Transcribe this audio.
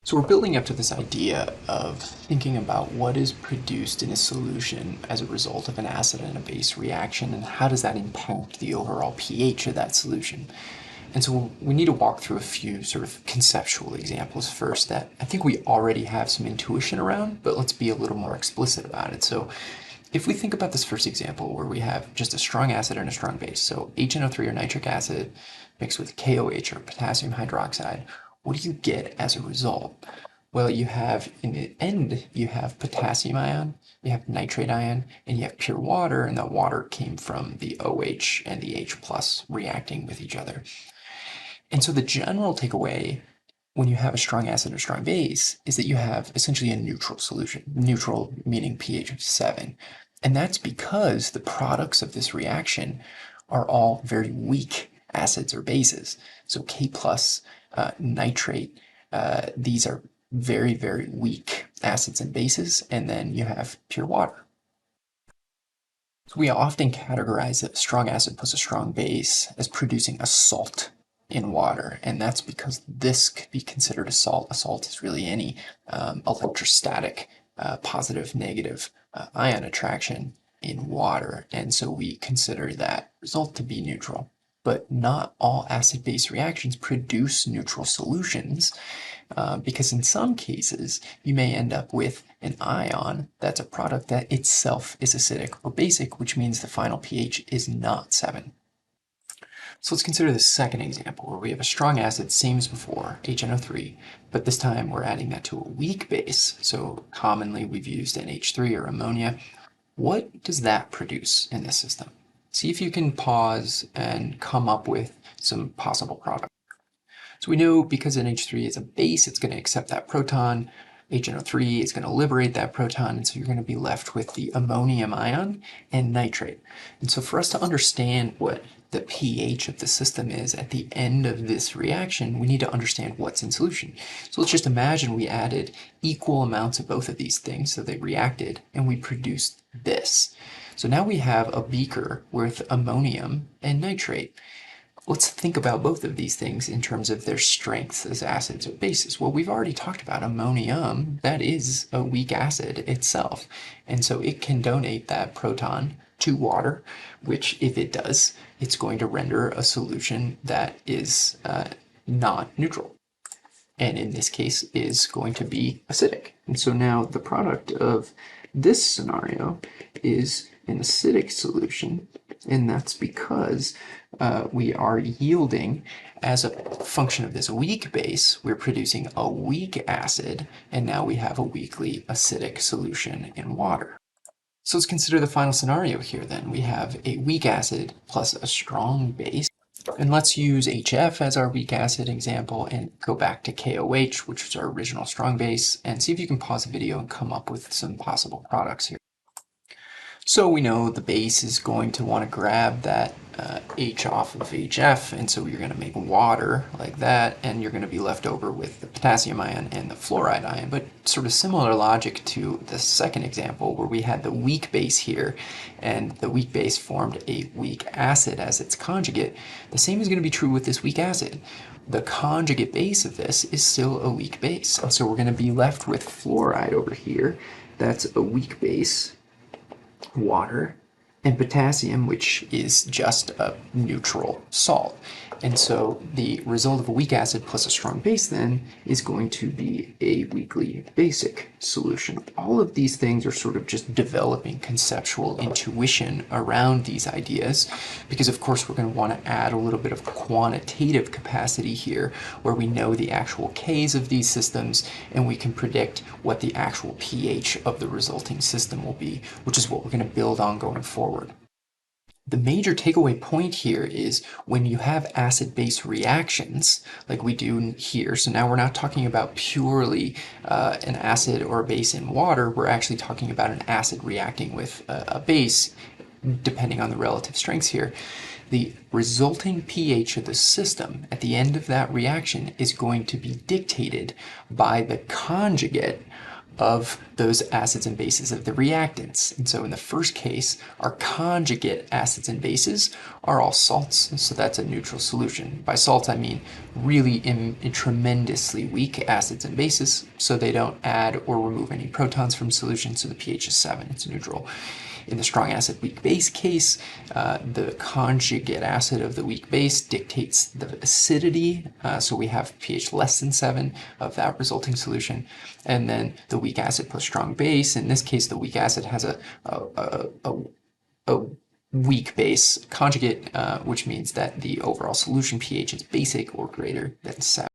So we're building up to this idea of thinking about what is produced in a solution as a result of an acid and a base reaction, and how does that impact the overall pH of that solution. And so we need to walk through a few sort of conceptual examples first that I think we already have some intuition around, but let's be a little more explicit about it. So if we think about this first example where we have just a strong acid and a strong base, so HNO3 or nitric acid mixed with KOH or potassium hydroxide, what do you get as a result? Well, you have, in the end, you have potassium ion, you have nitrate ion, and you have pure water, and that water came from the OH and the H plus reacting with each other. And so the general takeaway when you have a strong acid or strong base is that you have essentially a neutral solution, neutral meaning pH of 7. And that's because the products of this reaction are all very weak acids or bases. So K plus, nitrate, these are very, very weak acids and bases, and then you have pure water. So we often categorize a strong acid plus a strong base as producing a salt in water, and that's because this could be considered a salt. A salt is really any electrostatic positive, negative ion attraction in water, and so we consider that result to be neutral. But not all acid-base reactions produce neutral solutions, because in some cases you may end up with an ion that's a product that itself is acidic or basic, which means the final pH is not 7. So let's consider the second example where we have a strong acid, same as before, HNO3, but this time we're adding that to a weak base. So commonly we've used NH3 or ammonia. What does that produce in this system? See if you can pause and come up with some possible products. So we know because NH3 is a base, it's going to accept that proton. HNO3 is going to liberate that proton, and so you're going to be left with the ammonium ion and nitrate. And so for us to understand what the pH of the system is at the end of this reaction, we need to understand what's in solution. So let's just imagine we added equal amounts of both of these things, so they reacted, and we produced this. So now we have a beaker with ammonium and nitrate. Let's think about both of these things in terms of their strengths as acids or bases. Well, we've already talked about ammonium. That is a weak acid itself. And so it can donate that proton to water, which if it does, it's going to render a solution that is not neutral. And in this case is going to be acidic. And so now the product of this scenario is an acidic solution, and that's because we are yielding, as a function of this weak base, we're producing a weak acid, and now we have a weakly acidic solution in water. So let's consider the final scenario here then. We have a weak acid plus a strong base. And let's use HF as our weak acid example and go back to KOH, which was our original strong base, and see if you can pause the video and come up with some possible products here. So we know the base is going to want to grab that H off of HF, and so you're going to make water like that, and you're going to be left over with the potassium ion and the fluoride ion. But sort of similar logic to the second example where we had the weak base here, and the weak base formed a weak acid as its conjugate. The same is going to be true with this weak acid. The conjugate base of this is still a weak base, and so we're going to be left with fluoride over here. That's a weak base, water, and potassium, which is just a neutral salt. And so the result of a weak acid plus a strong base then is going to be a weakly basic solution. All of these things are sort of just developing conceptual intuition around these ideas, because of course we're going to want to add a little bit of quantitative capacity here where we know the actual Ks of these systems and we can predict what the actual pH of the resulting system will be, which is what we're going to build on going forward. The major takeaway point here is when you have acid-base reactions like we do here, so now we're not talking about purely an acid or a base in water, we're actually talking about an acid reacting with a base, depending on the relative strengths here. The resulting pH of the system at the end of that reaction is going to be dictated by the conjugate of those acids and bases of the reactants. And so in the first case, our conjugate acids and bases are all salts, so that's a neutral solution. By salts, I mean really tremendously weak acids and bases, so they don't add or remove any protons from solution, so the pH is 7, it's neutral. In the strong acid weak base case, the conjugate acid of the weak base dictates the acidity, so we have pH less than 7 of that resulting solution. And then the weak acid plus strong base, in this case the weak acid has a weak base conjugate, which means that the overall solution pH is basic or greater than 7.